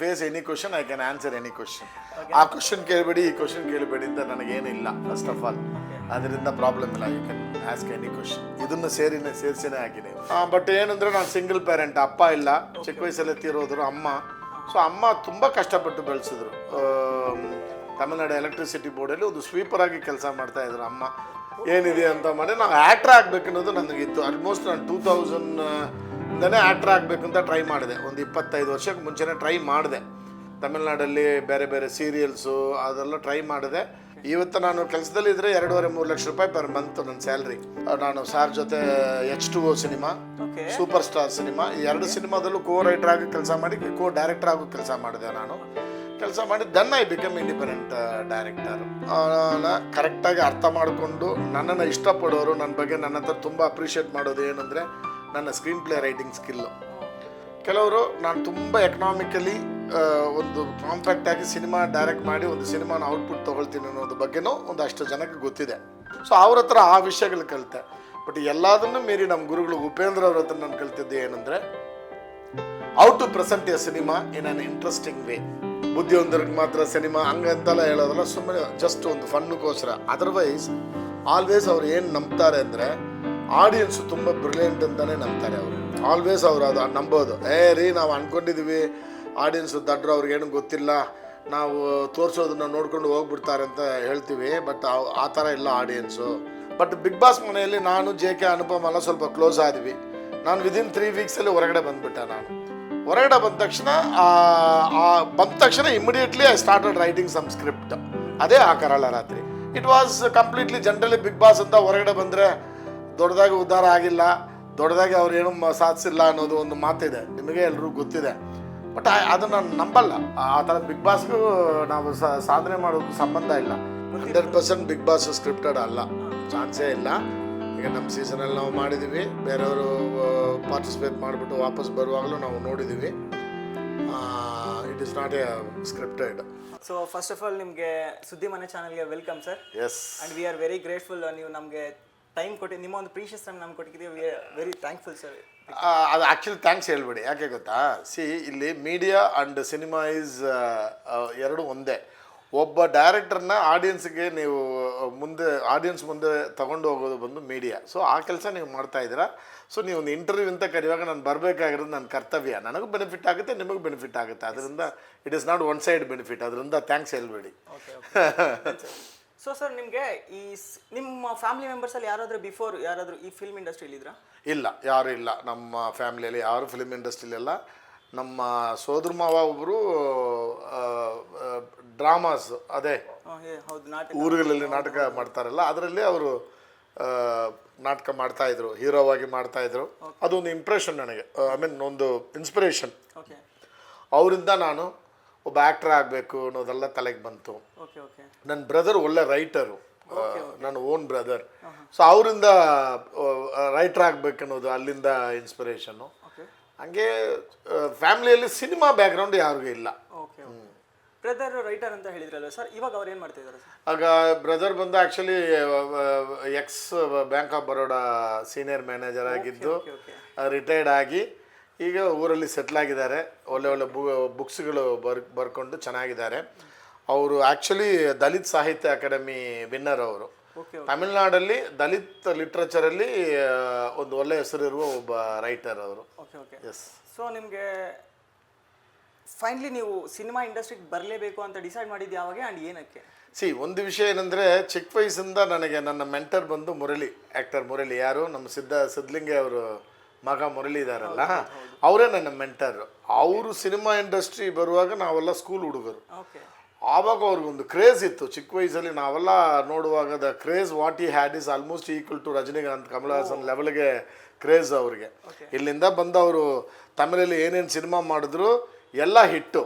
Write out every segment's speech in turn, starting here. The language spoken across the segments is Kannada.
Face any question, I can answer any question. ಆ ಕ್ವಶನ್ ಕೇಳಬೇಡಿ, ಈ ಕ್ವಶನ್ ಕೇಳಬೇಡಿ ಅಂತ ನನಗೇನಿಲ್ಲ ಫಸ್ಟ್ ಆಫ್ ಆಲ್. ಅದರಿಂದ ಪ್ರಾಬ್ಲಮ್ ಇಲ್ಲ, you can ask any question. ಇದನ್ನು ಸೇರಿಸಿನೇ ಹಾಕಿದೆ. ಬಟ್ ಏನಂದ್ರೆ ನಾನು ಸಿಂಗಲ್ ಪೇರೆಂಟ್, ಅಪ್ಪ ಇಲ್ಲ, ಚಿಕ್ಕ ವಯಸ್ಸಲ್ಲೇ ತೀರೋದ್ರು ಅಮ್ಮ. ಸೊ ಅಮ್ಮ ತುಂಬ ಕಷ್ಟಪಟ್ಟು ಬೆಳೆಸಿದ್ರು. ತಮಿಳ್ನಾಡು ಎಲೆಕ್ಟ್ರಿಸಿಟಿ ಬೋರ್ಡಲ್ಲಿ ಒಂದು ಸ್ವೀಪರ್ ಆಗಿ ಕೆಲಸ ಮಾಡ್ತಾ ಇದ್ರು ಅಮ್ಮ. ಏನಿದೆ ಅಂತ ಮಾಡಿ ನಾನು ಆ್ಯಕ್ಟ್ರ್ ಆಗಬೇಕು ಅನ್ನೋದು ನನಗಿತ್ತು. ಆಲ್ಮೋಸ್ಟ್ ನಾನು 2000 ಆ್ಯಕ್ಟ್ರ್ ಆಗಬೇಕು ಅಂತ ಟ್ರೈ ಮಾಡಿದೆ. ಒಂದು 25 ವರ್ಷಕ್ಕೆ ಮುಂಚೆನೇ ಟ್ರೈ ಮಾಡಿದೆ. ತಮಿಳ್ನಾಡಲ್ಲಿ ಬೇರೆ ಬೇರೆ ಸೀರಿಯಲ್ಸು ಅದೆಲ್ಲ ಟ್ರೈ ಮಾಡಿದೆ. ಇವತ್ತು ನಾನು ಕೆಲಸದಲ್ಲಿದ್ದರೆ 2.5-3 ಲಕ್ಷ ರೂಪಾಯಿ ಪರ್ ಮಂತ್ ನನ್ನ ಸ್ಯಾಲ್ರಿ. ನಾನು ಸಾರ್ ಜೊತೆ H2O cinema, super star cinema, ಈ 2 ಸಿನಿಮಾದಲ್ಲೂ ಕೋ ರೈಟರ್ ಆಗಿ ಕೆಲಸ ಮಾಡಿ, ಕೋ ಡೈರೆಕ್ಟರ್ ಆಗಿ ಕೆಲಸ ಮಾಡಿದೆ. ನಾನು ಕೆಲಸ ಮಾಡಿ then I become independent director. ಕರೆಕ್ಟಾಗಿ ಅರ್ಥ ಮಾಡಿಕೊಂಡು ನನ್ನನ್ನು ಇಷ್ಟಪಡೋರು, ನನ್ನ ಬಗ್ಗೆ ನನ್ನ ಹತ್ರ ತುಂಬ ಅಪ್ರಿಷಿಯೇಟ್ ಮಾಡೋದು ಏನಂದರೆ ನನ್ನ ಸ್ಕ್ರೀನ್ ಪ್ಲೇ ರೈಟಿಂಗ್ ಸ್ಕಿಲ್ಲು. ಕೆಲವರು ನಾನು ತುಂಬ ಎಕನಾಮಿಕಲಿ ಒಂದು ಕಾಂಪ್ಯಾಕ್ಟಾಗಿ ಸಿನಿಮಾ ಡೈರೆಕ್ಟ್ ಮಾಡಿ ಒಂದು ಸಿನಿಮಾನ ಔಟ್ಪುಟ್ ತೊಗೊಳ್ತೀನಿ ಅನ್ನೋದ್ರ ಬಗ್ಗೆನೂ ಒಂದಷ್ಟು ಜನಕ್ಕೆ ಗೊತ್ತಿದೆ. ಸೊ ಅವ್ರ ಹತ್ರ ಆ ವಿಷಯಗಳು ಕಲಿತೆ. ಬಟ್ ಎಲ್ಲದನ್ನೂ ಮೀರಿ ನಮ್ಮ ಗುರುಗಳು ಉಪೇಂದ್ರ ಅವ್ರ ಹತ್ರ ನಾನು ಕಲಿತಿದ್ದು ಏನಂದರೆ how to present a cinema in an interesting way. ಬುದ್ಧಿವಂತರಿಗೆ ಮಾತ್ರ ಸಿನಿಮಾ ಹಂಗಂತೆಲ್ಲ ಹೇಳೋದಲ್ಲ, ಸುಮ್ಮನೆ ಜಸ್ಟ್ ಒಂದು ಫನ್ಗೋಸ್ಕರ. ಅದರ್ವೈಸ್ ಆಲ್ವೇಸ್ ಅವ್ರು ಏನು ನಂಬ್ತಾರೆ ಅಂದರೆ ಆಡಿಯನ್ಸು ತುಂಬ ಬ್ರಿಲಿಯಂಟ್ ಅಂತಲೇ ನಂಬ್ತಾರೆ ಅವರು. ಆಲ್ವೇಸ್ ಅವರು ಅದು ನಂಬೋದು. ರೀ ನಾವು ಅಂದ್ಕೊಂಡಿದ್ದೀವಿ ಆಡಿಯನ್ಸು ದಡ್ರು, ಅವ್ರಿಗೇನು ಗೊತ್ತಿಲ್ಲ, ನಾವು ತೋರಿಸೋದನ್ನ ನೋಡ್ಕೊಂಡು ಹೋಗ್ಬಿಡ್ತಾರೆ ಅಂತ ಹೇಳ್ತೀವಿ. ಬಟ್ ಆ ಥರ ಇಲ್ಲ ಆಡಿಯನ್ಸು. ಬಟ್ ಬಿಗ್ ಬಾಸ್ ಮನೆಯಲ್ಲಿ ನಾನು JK ಅನುಪಮ್ ಎಲ್ಲ ಸ್ವಲ್ಪ ಕ್ಲೋಸ್ ಆದ್ವಿ. ನಾನು ವಿದಿನ್ 3 ವೀಕ್ಸಲ್ಲಿ ಹೊರಗಡೆ ಬಂದುಬಿಟ್ಟೆ. ನಾನು ಹೊರಗಡೆ ಬಂದ ತಕ್ಷಣ immediately I started writing some script. ಅದೇ ಆ ಕರಾಳ ರಾತ್ರಿ. It was completely generally Bigg Boss ಅಂತ ಹೊರಗಡೆ ಬಂದರೆ ದೊಡ್ಡದಾಗಿ ಉದ್ಧಾರ ಆಗಿಲ್ಲ, ದೊಡ್ಡದಾಗಿ ಅವ್ರು ಏನೂ ಸಾಧಿಸಿಲ್ಲ ಅನ್ನೋದು ಒಂದು ಮಾತಿದೆ, ನಿಮಗೆ ಎಲ್ರಿಗೂ ಗೊತ್ತಿದೆ. ಬಟ್ ಅದನ್ನು ನಾನು ನಂಬಲ್ಲ. ಆ ಥರ ಬಿಗ್ ಬಾಸ್ಗೂ ನಾವು ಸಾಧನೆ ಮಾಡೋದು ಸಂಬಂಧ ಇಲ್ಲ. 100% ಬಿಗ್ ಬಾಸ್ ಸ್ಕ್ರಿಪ್ಟೆಡ್ ಅಲ್ಲ, ಚಾನ್ಸೇ ಇಲ್ಲ. ಈಗ ನಮ್ಮ ಸೀಸನಲ್ಲಿ ನಾವು ಮಾಡಿದ್ದೀವಿ, ಬೇರೆಯವರು ಪಾರ್ಟಿಸಿಪೇಟ್ ಮಾಡಿಬಿಟ್ಟು ವಾಪಸ್ ಬರುವಾಗಲೂ ನಾವು ನೋಡಿದ್ದೀವಿ. It is not a scripted. So first of all ನಿಮಗೆ ಸುದ್ದಿ ಮನೆ ಚಾನಲ್ಗೆ welcome sir. Yes, and we are very grateful. ನೀವು ನಮಗೆ ಟೈಮ್ ಕೊಟ್ಟು, ನಿಮ್ಮ ಒಂದು ಪ್ರೀಷಿಯಸ್ ಟೈಮ್ ನಮ್ಗೆ ಕೊಟ್ಟಿದ್ದೀವಿ. V are very thankful sir. ಅದು ಆ್ಯಕ್ಚುಲಿ ಥ್ಯಾಂಕ್ಸ್ ಹೇಳ್ಬೇಡಿ. ಯಾಕೆ ಗೊತ್ತಾ, ಇಲ್ಲಿ ಮೀಡಿಯಾ ಆ್ಯಂಡ್ ಸಿನಿಮಾ ಈಸ್ ಎರಡು ಒಂದೇ. ಒಬ್ಬ ಡೈರೆಕ್ಟರ್ನ ಆಡಿಯನ್ಸ್ಗೆ ನೀವು ಆಡಿಯನ್ಸ್ ಮುಂದೆ ತಗೊಂಡು ಹೋಗೋದು ಬಂದು ಮೀಡಿಯಾ. ಸೊ ಆ ಕೆಲಸ ನೀವು ಮಾಡ್ತಾಯಿದ್ದೀರಾ. ಸೊ ನೀವು ಒಂದು ಇಂಟರ್ವ್ಯೂ ಅಂತ ಕರೆಯುವಾಗ ನಾನು ಬರಬೇಕಾಗಿರೋದು ನನ್ನ ಕರ್ತವ್ಯ. ನನಗೂ ಬೆನಿಫಿಟ್ ಆಗುತ್ತೆ, ನಿಮಗೂ ಬೆನಿಫಿಟ್ ಆಗುತ್ತೆ. ಅದರಿಂದ it is not one side benefit. ಅದರಿಂದ ಥ್ಯಾಂಕ್ಸ್ ಹೇಳ್ಬೇಡಿ. ಸೊ ಸರ್, ನಿಮಗೆ ನಿಮ್ಮ ಫ್ಯಾಮಿಲಿ ಮೆಂಬರ್ಸಲ್ಲಿ ಯಾರಾದರೂ ಈ ಫಿಲ್ಮ್ ಇಂಡಸ್ಟ್ರಿಯಲ್ಲಿ ಇದ್ರಾ? ಇಲ್ಲ, ಯಾರೂ ಇಲ್ಲ. ನಮ್ಮ ಫ್ಯಾಮಿಲಿಯಲ್ಲಿ ಯಾರು ಫಿಲ್ಮ್ ಇಂಡಸ್ಟ್ರಿಲಿಲ್ಲ. ನಮ್ಮ ಸೋದರ ಮಾವ ಒಬ್ಬರು ಡ್ರಾಮಾಸ್, ಅದೇ ಊರುಗಳಲ್ಲಿ ನಾಟಕ ಮಾಡ್ತಾರಲ್ಲ, ಅದರಲ್ಲಿ ಅವರು ನಾಟಕ ಮಾಡ್ತಾಯಿದ್ರು, ಹೀರೋವಾಗಿ ಮಾಡ್ತಾಯಿದ್ರು. ಅದೊಂದು ಇಂಪ್ರೆಷನ್ ನನಗೆ, ಐ ಮೀನ್ ಒಂದು ಇನ್ಸ್ಪಿರೇಷನ್. ಅವರಿಂದ ನಾನು ಒಬ್ಬ ಆ್ಯಕ್ಟ್ರ್ ಆಗಬೇಕು ಅನ್ನೋದೆಲ್ಲ ತಲೆಗೆ ಬಂತು. ನನ್ನ ಬ್ರದರ್ ಒಳ್ಳೆ ರೈಟರು, ನನ್ನ ಓನ್ ಬ್ರದರ್. ಸೊ ಅವರಿಂದ ರೈಟರ್ ಆಗಬೇಕನ್ನೋದು ಅಲ್ಲಿಂದ ಇನ್ಸ್ಪಿರೇಷನ್ನು. ಹಂಗೆ ಫ್ಯಾಮಿಲಿಯಲ್ಲಿ ಸಿನಿಮಾ ಬ್ಯಾಕ್ಗ್ರೌಂಡ್ ಯಾರಿಗೂ ಇಲ್ಲ. ಬ್ರದರ್ ರೈಟರ್ ಅಂತ ಹೇಳಿದ್ರಲ್ಲ ಸರ್, ಇವಾಗ ಅವ್ರು ಏನು ಮಾಡ್ತಿದ್ದಾರೆ ಸರ್? ಆಗ ಬ್ರದರ್ ಬಂದು actually X bank of Baroda senior manager ಆಗಿದ್ದು ರಿಟೈರ್ಡ್ ಆಗಿ ಈಗ ಊರಲ್ಲಿ ಸೆಟ್ಲ್ ಆಗಿದ್ದಾರೆ. ಒಳ್ಳೆ ಬುಕ್ಸ್ಗಳು ಬರ್ಕೊಂಡು ಚೆನ್ನಾಗಿದ್ದಾರೆ. ಅವರು ಆ್ಯಕ್ಚುಲಿ ದಲಿತ್ ಸಾಹಿತ್ಯ ಅಕಾಡೆಮಿ ವಿನ್ನರ್. ಅವರು ತಮಿಳ್ನಾಡಲ್ಲಿ ದಲಿತ್ ಲಿಟ್ರೇಚರಲ್ಲಿ ಒಂದು ಒಳ್ಳೆ ಹೆಸರಿರುವ ಒಬ್ಬ ರೈಟರ್ ಅವರು. ಎಸ್. ಸೊ ನಿಮಗೆ ಫೈನಲಿ ನೀವು ಸಿನಿಮಾ ಇಂಡಸ್ಟ್ರಿಗೆ ಬರಲೇಬೇಕು ಅಂತ ಡಿಸೈಡ್ ಮಾಡಿದ್ದು ಯಾವಾಗ ಆ್ಯಂಡ್ ಏನಕ್ಕೆ? ಒಂದು ವಿಷಯ ಏನಂದರೆ, ಚಿಕ್ಕ ವಯಸ್ಸಿಂದ ನನಗೆ ನನ್ನ ಮೆಂಟರ್ ಬಂದು ಮುರಳಿ, ಆ್ಯಕ್ಟರ್ ಮುರಳಿ. ಯಾರು ನಮ್ಮ ಸಿದ್ಧಲಿಂಗೆ ಅವರು ಮಗ ಮುರಳಿ ಇದ್ದಾರಲ್ಲ, ಅವರೇ ನನ್ನ ಮೆಂಟರ್. ಅವರು ಸಿನಿಮಾ ಇಂಡಸ್ಟ್ರಿ ಬರುವಾಗ ನಾವೆಲ್ಲ ಸ್ಕೂಲ್ ಹುಡುಗರು. ಆವಾಗ ಅವ್ರಿಗೊಂದು ಕ್ರೇಜ್ ಇತ್ತು. ಚಿಕ್ಕ ವಯಸ್ಸಲ್ಲಿ ನಾವೆಲ್ಲ ನೋಡುವಾಗ the craze what he had is almost equal to Rajinikanth, Kamal Haasan ಲೆವೆಲ್ಗೆ ಕ್ರೇಜ್ ಅವ್ರಿಗೆ. ಇಲ್ಲಿಂದ ಬಂದವರು ತಮಿಳಲ್ಲಿ ಏನೇನು ಸಿನಿಮಾ ಮಾಡಿದ್ರು ಎಲ್ಲ ಹಿಟ್ಟು.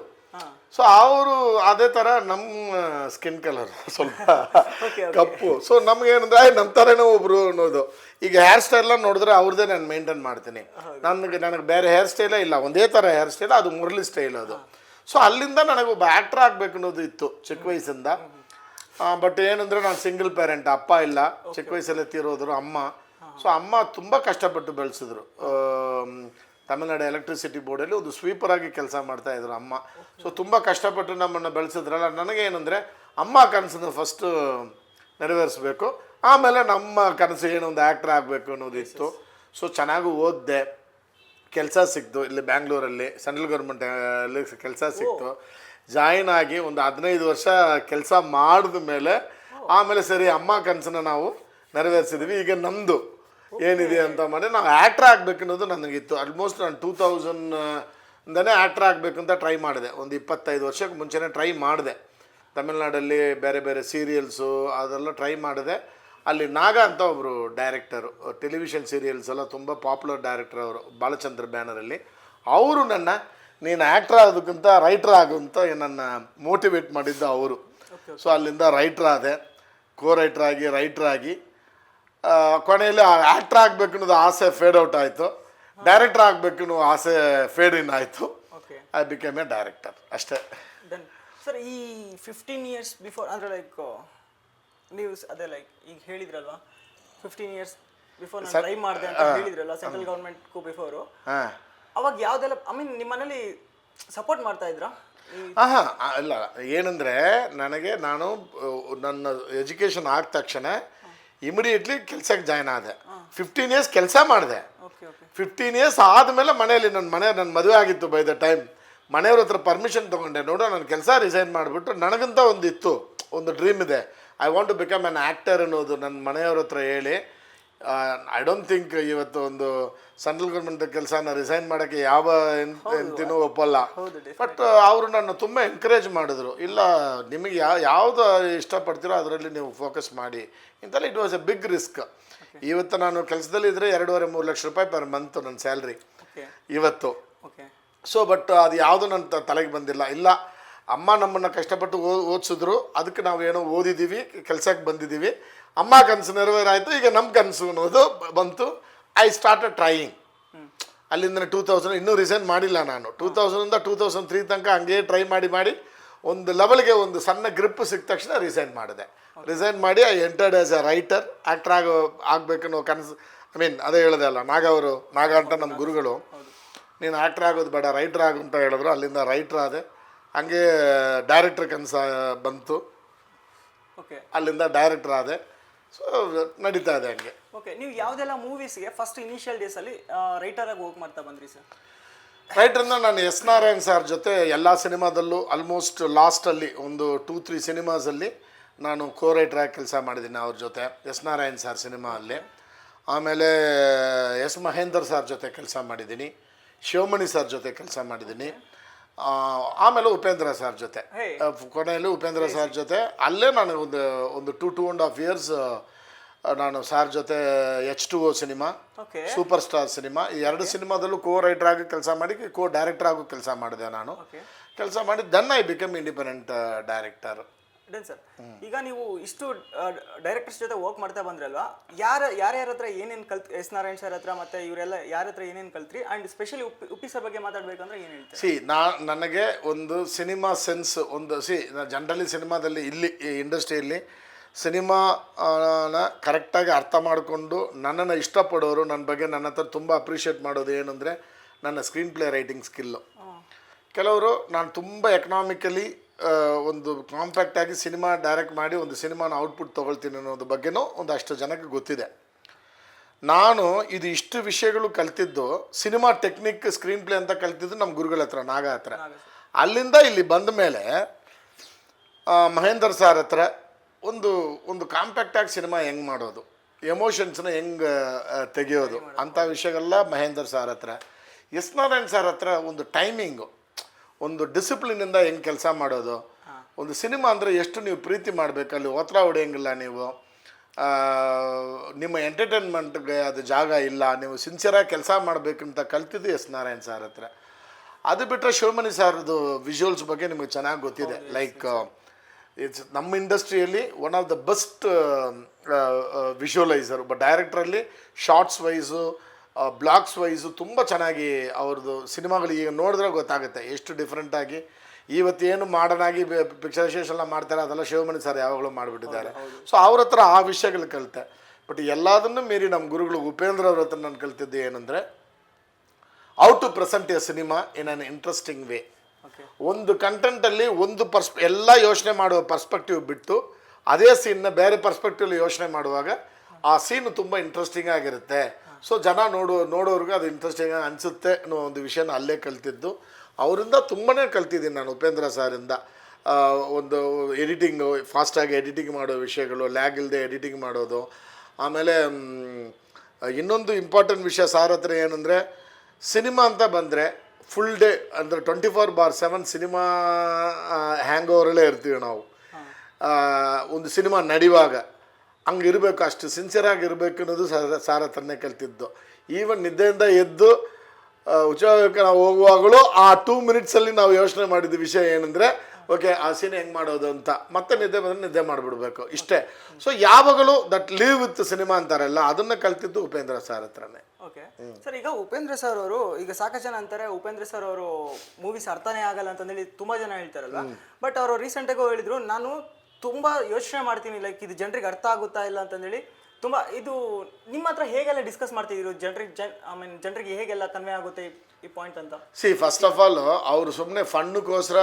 ಸೊ ಅವರು ಅದೇ ಥರ ನಮ್ಮ ಸ್ಕಿನ್ ಕಲರ್ ಸ್ವಲ್ಪ ಕಪ್ಪು. ಸೊ ನಮಗೇನಂದ್ರೆ ನಮ್ಮ ಥರನೇ ಒಬ್ರು ಅನ್ನೋದು. ಈಗ ಹೇರ್ ಸ್ಟೈಲ್ನ ನೋಡಿದ್ರೆ ಅವ್ರದ್ದೇ ನಾನು ಮೇಂಟೈನ್ ಮಾಡ್ತೀನಿ. ನನಗೆ ಬೇರೆ ಹೇರ್ ಸ್ಟೈಲೇ ಇಲ್ಲ, ಒಂದೇ ಥರ ಹೇರ್ ಸ್ಟೈಲ್, ಅದು ಮುರಳಿ ಸ್ಟೈಲ್ ಅದು. ಸೊ ಅಲ್ಲಿಂದ ನನಗೆ ಒಬ್ಬ ಆ್ಯಕ್ಟ್ರ್ ಆಗಬೇಕು ಅನ್ನೋದು ಇತ್ತು ಚಿಕ್ಕ ವಯಸ್ಸಿಂದ. ಬಟ್ ಏನಂದರೆ ನಾನು ಸಿಂಗಲ್ ಪೇರೆಂಟ್, ಅಪ್ಪ ಇಲ್ಲ, ಚಿಕ್ಕ ವಯಸ್ಸಲ್ಲೇ ತೀರೋದ್ರು ಅಮ್ಮ. ಸೊ ಅಮ್ಮ ತುಂಬ ಕಷ್ಟಪಟ್ಟು ಬೆಳೆಸಿದ್ರು. ತಮಿಳ್ನಾಡು ಎಲೆಕ್ಟ್ರಿಸಿಟಿ ಬೋರ್ಡಲ್ಲಿ ಒಂದು ಸ್ವೀಪರ್ ಆಗಿ ಕೆಲಸ ಮಾಡ್ತಾ ಇದ್ರು ಅಮ್ಮ. ಸೊ ತುಂಬ ಕಷ್ಟಪಟ್ಟು ನಮ್ಮನ್ನು ಬೆಳೆಸಿದ್ರಲ್ಲ, ನನಗೆ ಏನಂದರೆ ಅಮ್ಮ ಕನಸನ್ನು ಫಸ್ಟು ನೆರವೇರಿಸ್ಬೇಕು, ಆಮೇಲೆ ನಮ್ಮ ಕನಸು ಏನು ಒಂದು ಆ್ಯಕ್ಟ್ರ್ ಆಗಬೇಕು ಅನ್ನೋದಿತ್ತು. ಸೊ ಚೆನ್ನಾಗೂ ಓದಿದೆ, ಕೆಲಸ ಸಿಕ್ತು ಇಲ್ಲಿ ಬ್ಯಾಂಗ್ಳೂರಲ್ಲಿ ಸೆಂಟ್ರಲ್ ಗೌರ್ಮೆಂಟಲ್ಲಿ ಕೆಲಸ ಸಿಕ್ತು. ಜಾಯಿನ್ ಆಗಿ ಒಂದು 15 ವರ್ಷ ಕೆಲಸ ಮಾಡಿದ ಮೇಲೆ ಆಮೇಲೆ ಸರಿ ಅಮ್ಮ ಕನಸನ್ನ ನಾವು ನೆರವೇರಿಸಿದ್ವಿ. ಈಗ ನಮ್ಮದು ಏನಿದೆ ಅಂತ ಮಾಡಿ ನಾವು ಆ್ಯಕ್ಟ್ರ್ ಆಗಬೇಕು ಅನ್ನೋದು ನನಗಿತ್ತು. ಆಲ್ಮೋಸ್ಟ್ ನಾನು 2000 ಆ್ಯಕ್ಟ್ರ್ ಆಗಬೇಕು ಅಂತ ಟ್ರೈ ಮಾಡಿದೆ. ಒಂದು 25 ವರ್ಷಕ್ಕೆ ಮುಂಚೆನೇ ಟ್ರೈ ಮಾಡಿದೆ. ತಮಿಳ್ನಾಡಲ್ಲಿ ಬೇರೆ ಬೇರೆ ಸೀರಿಯಲ್ಸು ಅದೆಲ್ಲ ಟ್ರೈ ಮಾಡಿದೆ. ಅಲ್ಲಿ ನಾಗ ಅಂತ ಒಬ್ಬರು ಡೈರೆಕ್ಟರು, ಟೆಲಿವಿಷನ್ ಸೀರಿಯಲ್ಸ್ ಎಲ್ಲ ತುಂಬ ಪಾಪ್ಯುಲರ್ ಡೈರೆಕ್ಟರ್ ಅವರು, ಬಾಲಚಂದ್ರ ಬ್ಯಾನರಲ್ಲಿ. ಅವರು ನೀನು ಆ್ಯಕ್ಟ್ರ್ ಆಗೋದಕ್ಕಿಂತ ರೈಟ್ರ್ ಆಗುವಂತ ನನ್ನ ಮೋಟಿವೇಟ್ ಮಾಡಿದ್ದು ಅವರು. ಸೊ ಅಲ್ಲಿಂದ ರೈಟ್ರ್ ಆದೆ, ರೈಟ್ರ್ ಆಗಿ ಕೊನೆಯಲ್ಲಿ ಆ್ಯಕ್ಟ್ರ್ ಆಗಬೇಕು ಅನ್ನೋದು ಆಸೆ ಫೇಡ್ ಔಟ್ ಆಯಿತು. ಡೈರೆಕ್ಟರ್ ಆಗಬೇಕು ಅನ್ನೋ ಆಸೆ ಫೇಡ್ ಇನ್ ಆಯಿತು. ಐ ಬಿಕೇಮ್ ಎ ಡೈರೆಕ್ಟರ್ ಅಷ್ಟೇ. ಸರ್ ಈ 15 years ಬಿಫೋರ್ ಅಂದರೆ ಲೈಕ್ ನೀವು ಅದೇ ಲೈಕ್ ಈಗ ಹೇಳಿದ್ರಲ್ವಾ 15 years ಬಿಫೋರ್ ನಾನು ಟ್ರೈ ಮಾಡಿದೆ ಅಂತ ಹೇಳಿದ್ರಲ್ಲ ಸೆಂಟ್ರಲ್ ಗೌರ್ಮೆಂಟ್ಗೂ ಬಿಫೋರು, ಅವಾಗ ಯಾವುದೆಲ್ಲ ಐ ಮೀನ್ ನಿಮ್ಮ ಮನೇಲಿ ಸಪೋರ್ಟ್ ಮಾಡ್ತಾ ಇದ್ರಾ? ಇಲ್ಲ, ಏನಂದರೆ ನನಗೆ ನಾನು ನನ್ನ ಎಜುಕೇಷನ್ ಆದ ತಕ್ಷಣ ಇಮಿಡಿಯೇಟ್ಲಿ ಕೆಲಸಕ್ಕೆ ಜಾಯ್ನ್ ಆದೆ. 15 years ಕೆಲಸ ಮಾಡಿದೆ. 15 years ಆದಮೇಲೆ ಮನೆಯಲ್ಲಿ ನನ್ನ ಮದುವೆ ಆಗಿತ್ತು. ಬೈ ದ ಟೈಮ್ ಮನೆಯವ್ರ ಹತ್ರ ಪರ್ಮಿಷನ್ ತೊಗೊಂಡೆ. ನೋಡು ನಾನು ಕೆಲಸ ರಿಸೈನ್ ಮಾಡಿಬಿಟ್ಟು ನನಗಂತ ಒಂದು ಡ್ರೀಮ್ ಇದೆ, I want to become an actor ಅನ್ನೋದು ನನ್ನ ಮನೆಯವ್ರ ಹತ್ರ ಹೇಳಿ. ಐ ಡೋಂಟ್ ಥಿಂಕ್ ಇವತ್ತು ಒಂದು ಸೆಂಟ್ರಲ್ ಗೌರ್ಮೆಂಟ್ ಕೆಲಸನ ರಿಸೈನ್ ಮಾಡೋಕ್ಕೆ ಯಾವ ಎಂತಿನೂ ಒಪ್ಪಲ್ಲ. ಬಟ್ ಅವರು ನನ್ನ ತುಂಬ ಎಂಕರೇಜ್ ಮಾಡಿದ್ರು. ಇಲ್ಲ, ನಿಮಗೆ ಯಾವುದು ಇಷ್ಟಪಡ್ತೀರೋ ಅದರಲ್ಲಿ ನೀವು ಫೋಕಸ್ ಮಾಡಿ ಇಂತೆಲ್ಲ. It was a big risk. ಇವತ್ತು ನಾನು ಕೆಲಸದಲ್ಲಿ ಇದ್ದರೆ 2.5-3 ಲಕ್ಷ ರೂಪಾಯಿ ಪರ್ ಮಂತ್ ನನ್ನ ಸ್ಯಾಲ್ರಿ ಇವತ್ತು. ಸೊ ಬಟ್ ಅದು ಯಾವುದು ನನ್ನ ತಲೆಗೆ ಬಂದಿಲ್ಲ. ಇಲ್ಲ, ಅಮ್ಮ ನಮ್ಮನ್ನು ಕಷ್ಟಪಟ್ಟು ಓದಿಸಿದ್ರು, ಅದಕ್ಕೆ ನಾವೇನೋ ಓದಿದ್ದೀವಿ, ಕೆಲಸಕ್ಕೆ ಬಂದಿದ್ದೀವಿ, ಅಮ್ಮ ಕನಸು ನೆರವೇರಾಯಿತು, ಈಗ ನಮ್ಮ ಕನಸು ಅನ್ನೋದು ಬಂತು. I started trying. ಅಲ್ಲಿಂದ 2000 ಇನ್ನೂ ರಿಸೈನ್ ಮಾಡಿಲ್ಲ ನಾನು. 2000 2003 ತನಕ ಹಂಗೆ ಟ್ರೈ ಮಾಡಿ ಒಂದು ಲೆವೆಲ್ಗೆ ಒಂದು ಸಣ್ಣ ಗ್ರಿಪ್ ಸಿಕ್ಕ ತಕ್ಷಣ ರಿಸೈನ್ ಮಾಡಿದೆ. ರಿಸೈನ್ ಮಾಡಿ I entered as a writer. Actor ಆಗಬೇಕನ್ನೋ ಕನಸು, ಐ ಮೀನ್ ಅದೇ ಹೇಳಿದೆ ಅಲ್ಲ, ನಾಗ ಅಂತ ನಮ್ಮ ಗುರುಗಳು, ನೀನು ಆ್ಯಕ್ಟ್ರ್ ಆಗೋದು ಬೇಡ ರೈಟ್ರ್ ಆಗು ಅಂತ ಹೇಳಿದ್ರು. ಅಲ್ಲಿಂದ ರೈಟ್ರ್ ಆದೆ. ಹಂಗೆ ಡೈರೆಕ್ಟ್ರ್ ಕನಸು ಬಂತು, ಅಲ್ಲಿಂದ ಡೈರೆಕ್ಟ್ರ್ ಆದೆ. ಸೊ ನಡೀತಾ ಇದೆ ಹಂಗೆ. ಓಕೆ, ನೀವು ಯಾವುದೆಲ್ಲ ಮೂವೀಸ್ಗೆ ಫಸ್ಟ್ ಇನಿಷಿಯಲ್ ಡೇಸಲ್ಲಿ ರೈಟರಾಗಿ ವರ್ಕ್ ಮಾಡ್ತಾ ಬಂದ್ರಿ ಸರ್? ರೈಟ್ರನ್ನ ನಾನು ಎಸ್ ನಾರಾಯಣ್ ಸರ್ ಜೊತೆ ಎಲ್ಲ ಸಿನಿಮಾದಲ್ಲೂ ಆಲ್ಮೋಸ್ಟ್ ಲಾಸ್ಟಲ್ಲಿ ಒಂದು 2-3 ಸಿನಿಮಾಸಲ್ಲಿ ನಾನು ರೈಟ್ರಾಗಿ ಕೆಲಸ ಮಾಡಿದ್ದೀನಿ ಅವ್ರ ಜೊತೆ, ಎಸ್ ನಾರಾಯಣ್ ಸರ್ ಸಿನಿಮಾ ಅಲ್ಲಿ. ಆಮೇಲೆ ಎಸ್ ಮಹೇಂದರ್ ಸರ್ ಜೊತೆ ಕೆಲಸ ಮಾಡಿದ್ದೀನಿ, ಶಿವಮಣಿ ಸರ್ ಜೊತೆ ಕೆಲಸ ಮಾಡಿದ್ದೀನಿ. ಆಮೇಲೆ ಉಪೇಂದ್ರ ಸರ್ ಜೊತೆ, ಕೊನೆಯಲ್ಲಿ ಉಪೇಂದ್ರ ಸರ್ ಜೊತೆ ಅಲ್ಲೇ ನಾನು ಒಂದು 2.5 years ನಾನು ಸಾರ್ ಜೊತೆ H2O cinema, super star cinema, ಈ 2 ಸಿನಿಮಾದಲ್ಲೂ ರೈಟರ್ ಆಗಿ ಕೆಲಸ ಮಾಡಿ ಡೈರೆಕ್ಟರ್ ಆಗೋ ಕೆಲಸ ಮಾಡಿದೆ ನಾನು. ಕೆಲಸ ಮಾಡಿ then I become independent director. Sir, ಈಗ ನೀವು ಇಷ್ಟು ಡೈರೆಕ್ಟರ್ಸ್ ಜೊತೆ ವರ್ಕ್ ಮಾಡ್ತಾ ಬಂದ್ರಲ್ವಾ, ಯಾರ್ಯಾರ ಹತ್ರ ಏನೇನು ಎಸ್ ನಾರಾಯಣ್ ಸರ್ ಹತ್ರ ಮತ್ತೆ ಇವರೆಲ್ಲ ಯಾರ ಹತ್ರ ಏನೇನು ಕಲ್ತ್ರಿ? ಆ್ಯಂಡ್ ಸ್ಪೆಷಲಿ ಉಪ್ಪಿ ಸರ್ ಬಗ್ಗೆ ಮಾತಾಡಬೇಕಂದ್ರೆ ಏನು ಹೇಳ್ತೀವಿ? ನನಗೆ ಒಂದು ಸಿನಿಮಾ ಸೆನ್ಸ್ ಜನರಲಿ ಸಿನಿಮಾದಲ್ಲಿ ಇಲ್ಲಿ ಈ ಇಂಡಸ್ಟ್ರಿಯಲ್ಲಿ ಸಿನಿಮಾನ ಕರೆಕ್ಟಾಗಿ ಅರ್ಥ ಮಾಡಿಕೊಂಡು ನನ್ನನ್ನು ಇಷ್ಟಪಡೋರು, ನನ್ನ ಬಗ್ಗೆ ನನ್ನ ಹತ್ರ ತುಂಬ ಅಪ್ರಿಷಿಯೇಟ್ ಮಾಡೋದು ಏನಂದರೆ ನನ್ನ ಸ್ಕ್ರೀನ್ ಪ್ಲೇ ರೈಟಿಂಗ್ ಸ್ಕಿಲ್ಲು. ಕೆಲವರು ನಾನು ತುಂಬ ಎಕನಾಮಿಕಲಿ ಒಂದು ಕಾಂಪ್ಯಾಕ್ಟಾಗಿ ಸಿನಿಮಾ ಡೈರೆಕ್ಟ್ ಮಾಡಿ ಒಂದು ಸಿನಿಮಾನ ಔಟ್ಪುಟ್ ತೊಗೊಳ್ತೀನಿ ಅನ್ನೋದ್ರ ಬಗ್ಗೆನೂ ಒಂದಷ್ಟು ಜನಕ್ಕೆ ಗೊತ್ತಿದೆ. ನಾನು ಇಷ್ಟು ವಿಷಯಗಳು ಕಲ್ತಿದ್ದು ಸಿನಿಮಾ ಟೆಕ್ನಿಕ್ ಸ್ಕ್ರೀನ್ ಪ್ಲೇ ಅಂತ ಕಲ್ತಿದ್ದು ನಮ್ಮ ಗುರುಗಳ ಹತ್ರ, ನಾಗ ಹತ್ರ. ಅಲ್ಲಿಂದ ಇಲ್ಲಿ ಬಂದ ಮೇಲೆ ಮಹೇಂದರ್ ಸರ್ ಹತ್ರ ಒಂದು ಕಾಂಪ್ಯಾಕ್ಟಾಗಿ ಸಿನಿಮಾ ಹೆಂಗೆ ಮಾಡೋದು, ಎಮೋಷನ್ಸ್ನ ಹೆಂಗೆ ತೆಗೆಯೋದು ಅಂಥ ವಿಷಯಗಳೆಲ್ಲ ಮಹೇಂದರ್ ಸರ್ ಹತ್ರ. ಎಸ್ ನಾರಾಯಣ್ ಸರ್ ಹತ್ರ ಒಂದು ಟೈಮಿಂಗು, ಒಂದು ಡಿಸಿಪ್ಲಿನಿಂದ ಹೆಂಗೆ ಕೆಲಸ ಮಾಡೋದು, ಒಂದು ಸಿನಿಮಾ ಅಂದರೆ ಎಷ್ಟು ನೀವು ಪ್ರೀತಿ ಮಾಡಬೇಕು, ಅಲ್ಲಿ ಒತ್ತಡ ಹೊಡೆಯಂಗಿಲ್ಲ, ನೀವು ನಿಮ್ಮ ಎಂಟರ್ಟೈನ್ಮೆಂಟ್ಗೆ ಅದು ಜಾಗ ಇಲ್ಲ, ನೀವು ಸಿನ್ಸಿಯರಾಗಿ ಕೆಲಸ ಮಾಡಬೇಕಂತ ಕಲ್ತಿದ್ದು ಎಸ್ ನಾರಾಯಣ್ ಸರ್ ಹತ್ರ. ಅದು ಬಿಟ್ಟರೆ ಶಿವಮಣಿ ಸಾರ್ದು ವಿಜುವಲ್ಸ್ ಬಗ್ಗೆ ನಿಮಗೆ ಚೆನ್ನಾಗಿ ಗೊತ್ತಿದೆ. ಲೈಕ್ ಇಟ್ಸ್ ನಮ್ಮ ಇಂಡಸ್ಟ್ರಿಯಲ್ಲಿ ಒನ್ ಆಫ್ ದ ಬೆಸ್ಟ್ ವಿಜುವಲೈಸರು. ಬಟ್ ಡೈರೆಕ್ಟ್ರಲ್ಲಿ ಶಾರ್ಟ್ಸ್ ವೈಸು, ಬ್ಲಾಕ್ಸ್ ವೈಸು ತುಂಬ ಚೆನ್ನಾಗಿ ಅವ್ರದ್ದು ಸಿನಿಮಾಗಳು ಈಗ ನೋಡಿದ್ರೆ ಗೊತ್ತಾಗುತ್ತೆ ಎಷ್ಟು ಡಿಫ್ರೆಂಟಾಗಿ. ಇವತ್ತೇನು ಮಾಡರ್ನಾಗಿ ಪಿಕ್ಚರೈಸೇಷನ್ ಮಾಡ್ತಾರೆ ಅದೆಲ್ಲ ಶಿವಮಣಿ ಸರ್ ಯಾವಾಗಲೂ ಮಾಡಿಬಿಟ್ಟಿದ್ದಾರೆ. ಸೊ ಅವ್ರ ಹತ್ರ ಆ ವಿಷಯಗಳು ಕಲಿತೆ. ಬಟ್ ಎಲ್ಲದನ್ನು ಮೀರಿ ನಮ್ಮ ಗುರುಗಳು ಉಪೇಂದ್ರ ಅವ್ರ ಹತ್ರ ನಾನು ಕಲ್ತಿದ್ದು ಏನಂದರೆ how to present a cinema in an interesting way. Okay ಒಂದು ಕಂಟೆಂಟಲ್ಲಿ ಒಂದು ಎಲ್ಲ ಯೋಚನೆ ಮಾಡುವ ಪರ್ಸ್ಪೆಕ್ಟಿವ್ ಬಿಟ್ಟು ಅದೇ ಸೀನ್ನ ಬೇರೆ ಪರ್ಸ್ಪೆಕ್ಟಿವ್ ಯೋಚನೆ ಮಾಡುವಾಗ ಆ ಸೀನು ತುಂಬ ಇಂಟ್ರೆಸ್ಟಿಂಗ್ ಆಗಿರುತ್ತೆ. ಸೊ ಜನ ನೋಡೋರ್ಗೆ ಅದು ಇಂಟ್ರೆಸ್ಟಿಂಗ್ ಆಗಿ ಅನಿಸುತ್ತೆ ಅನ್ನೋ ಒಂದು ವಿಷಯನ ಅಲ್ಲೇ ಕಲ್ತಿದ್ದು. ಅವರಿಂದ ತುಂಬಾ ಕಲ್ತಿದ್ದೀನಿ ನಾನು ಉಪೇಂದ್ರ ಸಾರಿಂದ. ಒಂದು ಎಡಿಟಿಂಗು, ಫಾಸ್ಟಾಗಿ ಎಡಿಟಿಂಗ್ ಮಾಡೋ ವಿಷಯಗಳು, ಲ್ಯಾಗ್ ಇಲ್ಲದೆ ಎಡಿಟಿಂಗ್ ಮಾಡೋದು. ಆಮೇಲೆ ಇನ್ನೊಂದು ಇಂಪಾರ್ಟೆಂಟ್ ವಿಷಯ ಸಾರ್ ಹತ್ರ ಏನಂದರೆ, ಸಿನಿಮಾ ಅಂತ ಬಂದರೆ ಫುಲ್ ಡೇ ಅಂದರೆ 24/7 ಸಿನಿಮಾ ಹ್ಯಾಂಗ್ ಓವರಲ್ಲೇ ಇರ್ತೀವಿ ನಾವು. ಒಂದು ಸಿನಿಮಾ ನಡೆಯುವಾಗ ಹಂಗೆ ಇರಬೇಕು, ಅಷ್ಟು ಸಿನ್ಸಿಯರಾಗಿ ಇರಬೇಕು ಅನ್ನೋದು ಸಾರ್ ಹತ್ರನೇ ಕಲ್ತಿದ್ದು. ಈವನ್ ನಿದ್ದೆಯಿಂದ ಎದ್ದು ಉಚ್ಚಾರಕ್ಕೆ ನಾವು ಹೋಗುವಾಗಲೂ ಆ 2 ಮಿನಿಟ್ಸಲ್ಲಿ ನಾವು ಯೋಚನೆ ಮಾಡಿದ ವಿಷಯ ಏನಂದರೆ, ಓಕೆ ಆ ಸೀನ್ ಹೆಂಗೆ ಮಾಡೋದು ಅಂತ, ಮತ್ತೆ ನಿದ್ದೆ ಬಂದರೆ ನಿದ್ದೆ ಮಾಡಿಬಿಡ್ಬೇಕು, ಇಷ್ಟೇ. ಸೊ ಯಾವಾಗಲೂ ದಟ್ ಲೀವ್ ವಿತ್ ಸಿನಿಮಾ ಅಂತಾರಲ್ಲ, ಅದನ್ನು ಕಲ್ತಿದ್ದು ಉಪೇಂದ್ರ ಸರ್ ಹತ್ರನೇ. ಓಕೆ ಸರ್, ಈಗ ಉಪೇಂದ್ರ ಸರ್ ಅವರು, ಈಗ ಸಾಕಷ್ಟು ಜನ ಅಂತಾರೆ ಉಪೇಂದ್ರ ಸರ್ ಅವರು ಮೂವೀಸ್ ಅರ್ಥನೇ ಆಗಲ್ಲ ಅಂತಂದೇಳಿ ತುಂಬ ಜನ ಹೇಳ್ತಾರಲ್ಲ. ಬಟ್ ಅವರು ರೀಸೆಂಟಾಗೂ ಹೇಳಿದ್ರು, ನಾನು ತುಂಬ ಯೋಚನೆ ಮಾಡ್ತೀನಿ, ಲೈಕ್ ಇದು ಜನರಿಗೆ ಅರ್ಥ ಆಗುತ್ತಾ ಇಲ್ಲ ಅಂತಂದೇಳಿ. ತುಂಬ ಇದು ನಿಮ್ಮ ಹತ್ರ ಹೇಗೆಲ್ಲ ಡಿಸ್ಕಸ್ ಮಾಡ್ತಿದ್ರು, ಜನರಿಗೆ ಹೇಗೆಲ್ಲ ಕನ್ವೆ ಆಗುತ್ತೆ ಈ ಪಾಯಿಂಟ್ ಅಂತ? ಫಸ್ಟ್ ಆಫ್ ಆಲ್ ಅವರು ಸುಮ್ಮನೆ ಫನ್ನುಗೋಸ್ಕರ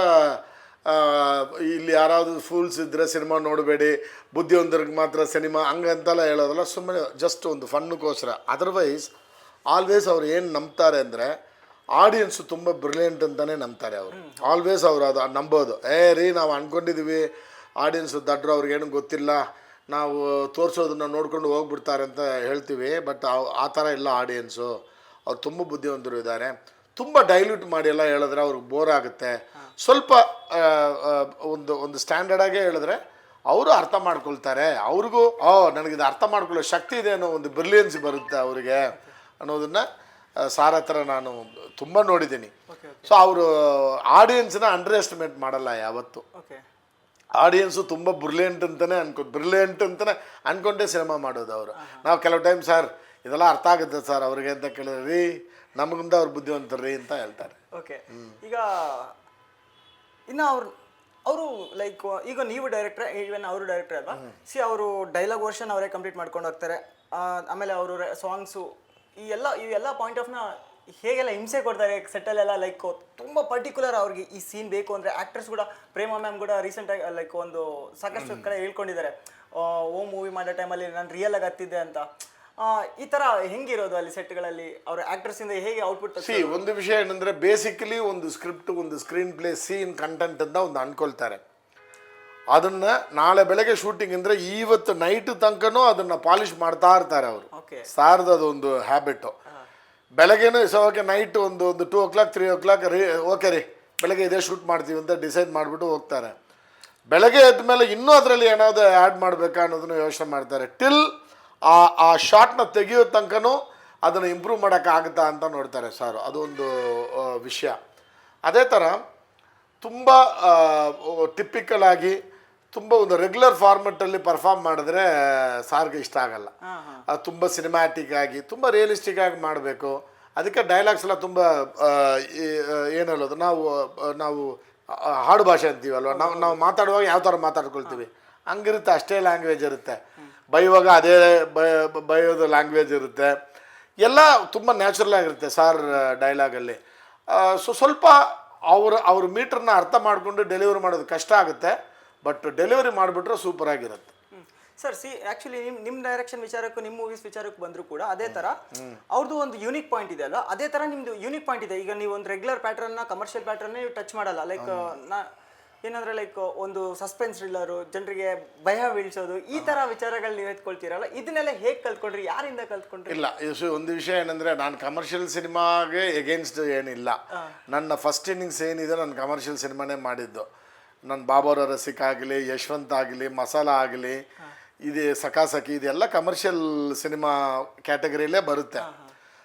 ಇಲ್ಲಿ ಯಾರಾದರೂ ಫೂಲ್ಸ್ ಇದ್ದರೆ ಸಿನಿಮಾ ನೋಡಬೇಡಿ, ಬುದ್ಧಿವಂತರಿಗೆ ಮಾತ್ರ ಸಿನಿಮಾ ಹಂಗಂತೆಲ್ಲ ಹೇಳೋದಲ್ಲ, ಸುಮ್ಮನೆ ಜಸ್ಟ್ ಒಂದು ಫನ್ನುಗೋಸ್ಕರ. ಅದರ್ವೈಸ್ ಆಲ್ವೇಸ್ ಅವ್ರು ಏನು ನಂಬ್ತಾರೆ ಅಂದರೆ, ಆಡಿಯನ್ಸು ತುಂಬ ಬ್ರಿಲಿಯಂಟ್ ಅಂತಲೇ ನಂಬ್ತಾರೆ ಅವರು. ಆಲ್ವೇಸ್ ಅವರು ಅದು ನಂಬೋದು. ರೀ ನಾವು ಅಂದ್ಕೊಂಡಿದ್ದೀವಿ ಆಡಿಯನ್ಸು ದಡ್ರು, ಅವ್ರಿಗೇನು ಗೊತ್ತಿಲ್ಲ, ನಾವು ತೋರಿಸೋದನ್ನ ನೋಡ್ಕೊಂಡು ಹೋಗ್ಬಿಡ್ತಾರೆ ಅಂತ ಹೇಳ್ತೀವಿ. ಬಟ್ ಆ ಥರ ಇಲ್ಲ ಆಡಿಯನ್ಸು. ಅವ್ರು ತುಂಬ ಬುದ್ಧಿವಂತರು ಇದ್ದಾರೆ. ತುಂಬ ಡೈಲ್ಯೂಟ್ ಮಾಡಿ ಎಲ್ಲ ಹೇಳಿದ್ರೆ ಅವ್ರಿಗೆ ಬೋರ್ ಆಗುತ್ತೆ. ಸ್ವಲ್ಪ ಒಂದು ಸ್ಟ್ಯಾಂಡರ್ಡಾಗೇ ಹೇಳಿದ್ರೆ ಅವರು ಅರ್ಥ ಮಾಡ್ಕೊಳ್ತಾರೆ. ಅವ್ರಿಗೂ ನನಗಿದು ಅರ್ಥ ಮಾಡ್ಕೊಳ್ಳೋ ಶಕ್ತಿ ಇದೆ ಅನ್ನೋ ಒಂದು ಬ್ರಿಲಿಯನ್ಸ್ ಬರುತ್ತೆ ಅವರಿಗೆ ಅನ್ನೋದನ್ನು ಸಾರ್ ಹತ್ರ ನಾನು ತುಂಬ ನೋಡಿದ್ದೀನಿ. ಸೊ ಅವರು ಆಡಿಯನ್ಸ್ನ ಅಂಡರ್ ಎಸ್ಟಿಮೇಟ್ ಮಾಡಲ್ಲ ಯಾವತ್ತು. ಆಡಿಯನ್ಸು ತುಂಬ ಬ್ರಿಲಿಯಂಟ್ ಅಂತಲೇ ಅನ್ಕೊಂಡೇ ಸಿನಿಮಾ ಮಾಡೋದು ಅವರು. ನಾವು ಕೆಲವು ಟೈಮ್ ಸರ್ ಇದೆಲ್ಲ ಅರ್ಥ ಆಗುತ್ತೆ ಸರ್ ಅವ್ರಿಗೆ ಅಂತ ಕೇಳಿದ್ರೆ, ರೀ ನಮಗಿಂದ ಅವ್ರು ಬುದ್ಧಿವಂತರ್ರಿ ಅಂತ ಹೇಳ್ತಾರೆ. ಓಕೆ, ಈಗ ಇನ್ನು ಅವರು ಲೈಕ್ ಈಗ ನೀವು ಡೈರೆಕ್ಟ್ರೆ, ಈವನ್ ಅವರು ಡೈರೆಕ್ಟ್ರೆ ಅಲ್ವಾ? ಅವರು ಡೈಲಾಗ್ ವರ್ಷನ್ ಅವರೇ ಕಂಪ್ಲೀಟ್ ಮಾಡ್ಕೊಂಡು ಹೋಗ್ತಾರೆ. ಆಮೇಲೆ ಅವರು ಸಾಂಗ್ಸು ಇವೆಲ್ಲ ಪಾಯಿಂಟ್ ಆಫ್ನ ಹೇಗೆಲ್ಲ ಹಿಂಸೆ ಕೊಡ್ತಾರೆ ಸೆಟ್ಟಲ್ಲೆಲ್ಲ. ಲೈಕ್ ತುಂಬ ಪರ್ಟಿಕ್ಯುಲರ್ ಅವ್ರಿಗೆ ಈ ಸೀನ್ ಬೇಕು ಅಂದರೆ. ಆ್ಯಕ್ಟರ್ಸ್ ಕೂಡ, ಪ್ರೇಮಾ ಮ್ಯಾಮ್ ಕೂಡ ರೀಸೆಂಟಾಗಿ ಲೈಕ್ ಒಂದು ಸಾಕಷ್ಟು ಕಡೆ ಹೇಳ್ಕೊಂಡಿದ್ದಾರೆ, ಓ ಮೂವಿ ಮಾಡೋ ಟೈಮಲ್ಲಿ ನಾನು ರಿಯಲ್ ಆಗಿ ಹತ್ತಿದ್ದೆ ಅಂತ. ಈ ಥರ ಹೆಂಗಿರೋದು ಅಲ್ಲಿ ಸೆಟ್ಗಳಲ್ಲಿ ಅವ್ರ ಆ್ಯಕ್ಟರ್ಸಿಂದ ಹೇಗೆ ಔಟ್ಪುಟ್? ಒಂದು ವಿಷಯ ಏನಂದರೆ, ಬೇಸಿಕಲಿ ಒಂದು ಸ್ಕ್ರಿಪ್ಟ್, ಒಂದು ಸ್ಕ್ರೀನ್ ಪ್ಲೇ, ಸೀನ್ ಕಂಟೆಂಟ್ ಅಂತ ಒಂದು ಅಂದ್ಕೊಳ್ತಾರೆ. ಅದನ್ನು ನಾಳೆ ಬೆಳಗ್ಗೆ ಶೂಟಿಂಗ್ ಅಂದರೆ ಇವತ್ತು ನೈಟ್ ತನಕನೂ ಅದನ್ನು ಪಾಲಿಷ್ ಮಾಡ್ತಾ ಇರ್ತಾರೆ ಅವರು. ಸಾರ್ದು ಅದೊಂದು ಹ್ಯಾಬಿಟ್ಟು. ಬೆಳಗ್ಗೆನೂ ಓಕೆ, ನೈಟ್ ಒಂದು 2 o'clock 3 o'clock ಓಕೆ ರೀ ಬೆಳಗ್ಗೆ ಇದೇ ಶೂಟ್ ಮಾಡ್ತೀವಿ ಅಂತ ಡಿಸೈಡ್ ಮಾಡಿಬಿಟ್ಟು ಹೋಗ್ತಾರೆ. ಬೆಳಗ್ಗೆ ಎದ್ದ ಮೇಲೆ ಇನ್ನೂ ಅದರಲ್ಲಿ ಏನಾದರೂ ಆ್ಯಡ್ ಮಾಡಬೇಕಾ ಅನ್ನೋದನ್ನು ಯೋಚನೆ ಮಾಡ್ತಾರೆ. ಟಿಲ್ ಆ ಶಾರ್ಟ್ನ ತೆಗಿಯೋ ತನಕನೂ ಅದನ್ನು ಇಂಪ್ರೂವ್ ಮಾಡೋಕ್ಕಾಗುತ್ತಾ ಅಂತ ನೋಡ್ತಾರೆ ಸಾರು. ಅದೊಂದು ವಿಷಯ. ಅದೇ ಥರ ತುಂಬ ಟಿಪಿಕಲ್ ಆಗಿ ತುಂಬ ಒಂದು ರೆಗ್ಯುಲರ್ ಫಾರ್ಮೆಟಲ್ಲಿ ಪರ್ಫಾರ್ಮ್ ಮಾಡಿದ್ರೆ ಸಾರ್ಗೆ ಇಷ್ಟ ಆಗಲ್ಲ. ಅದು ತುಂಬ ಸಿನಿಮ್ಯಾಟಿಕ್ ಆಗಿ, ತುಂಬ ರಿಯಲಿಸ್ಟಿಕ್ ಆಗಿ ಮಾಡಬೇಕು. ಅದಕ್ಕೆ ಡೈಲಾಗ್ಸ್ ಎಲ್ಲ ತುಂಬ ಏನು ಹೇಳೋದು, ನಾವು ಹಾಡು ಭಾಷೆ ಅಂತೀವಲ್ವ, ನಾವು ಮಾತಾಡುವಾಗ ಯಾವ ಥರ ಮಾತಾಡ್ಕೊಳ್ತೀವಿ ಹಂಗಿರುತ್ತೆ. ಅಷ್ಟೇ ಲ್ಯಾಂಗ್ವೇಜ್ ಇರುತ್ತೆ. ಬೈಯುವಾಗ ಅದೇ ಬೈಯೋದು ಲ್ಯಾಂಗ್ವೇಜ್ ಇರುತ್ತೆ. ಎಲ್ಲ ತುಂಬ ನ್ಯಾಚುರಲ್ ಆಗಿರುತ್ತೆ ಸಾರ್ ಡೈಲಾಗಲ್ಲಿ. ಸ್ವಲ್ಪ ಅವ್ರ ಮೀಟ್ರನ್ನ ಅರ್ಥ ಮಾಡಿಕೊಂಡು ಡೆಲಿವರಿ ಮಾಡೋದು ಕಷ್ಟ ಆಗುತ್ತೆ. ಬಟ್ ಡೆಲಿವರಿ ಮಾಡಿಬಿಟ್ರೆ ಸೂಪರ್ ಆಗಿರುತ್ತೆ. ಸರ್ ಆ್ಯಕ್ಚುಲಿ ನಿಮ್ಮ ಡೈರೆಕ್ಷನ್ ವಿಚಾರಕ್ಕೂ ನಿಮ್ಮ ಮೂವೀಸ್ ವಿಚಾರಕ್ಕೂ ಬಂದರೂ ಕೂಡ ಅದೇ ಥರ ಅವ್ರದ್ದು ಒಂದು ಯೂನಿಕ್ ಪಾಯಿಂಟ್ ಇದೆ ಅಲ್ವಾ? ಅದೇ ಥರ ನಿಮ್ಮದು ಯೂನಿಕ್ ಪಾಯಿಂಟ್ ಇದೆ. ಈಗ ನೀವು ಒಂದು ರೆಗ್ಯುಲರ್ ಪ್ಯಾಟ್ರನ್ನ, ಕಮರ್ಷಿಯಲ್ ಪ್ಯಾಟ್ರನ್ನೇ ನೀವು ಟಚ್ ಮಾಡಲ್ಲ. ಲೈಕ್ ಏನಂದರೆ ಲೈಕ್ ಒಂದು ಸಸ್ಪೆನ್ಸ್ ಥ್ರಿಲ್ಲರು, ಜನರಿಗೆ ಭಯ ಬೀಳ್ಸೋದು, ಈ ಥರ ವಿಚಾರಗಳು ನೀವು ಎತ್ಕೊಳ್ತೀರಲ್ಲ, ಇದನ್ನೆಲ್ಲ ಹೇಗೆ ಕಲ್ತ್ಕೊಂಡ್ರಿ, ಯಾರಿಂದ ಕಲ್ತ್ಕೊಂಡ್ರಿ? ಇಲ್ಲ, ಒಂದು ವಿಷಯ ಏನಂದರೆ, ನಾನು ಕಮರ್ಷಿಯಲ್ ಸಿನಿಮಾಗೆ ಎಗೇನ್ಸ್ಟ್ ಏನಿಲ್ಲ. ನನ್ನ ಫಸ್ಟ್ ಇನ್ನಿಂಗ್ಸ್ ಏನಿದೆ ನಾನು ಕಮರ್ಷಿಯಲ್ ಸಿನಿಮಾನೇ ಮಾಡಿದ್ದು. ನನ್ನ ಬಾಬಾರ ರಸಿಕ್ ಆಗಲಿ, ಯಶವಂತ್ ಆಗಲಿ, ಮಸಾಲ ಆಗಲಿ, ಇದು ಸಕಾಸಕಿ, ಇದೆಲ್ಲ ಕಮರ್ಷಿಯಲ್ ಸಿನಿಮಾ ಕ್ಯಾಟಗರಿಯಲ್ಲೇ ಬರುತ್ತೆ.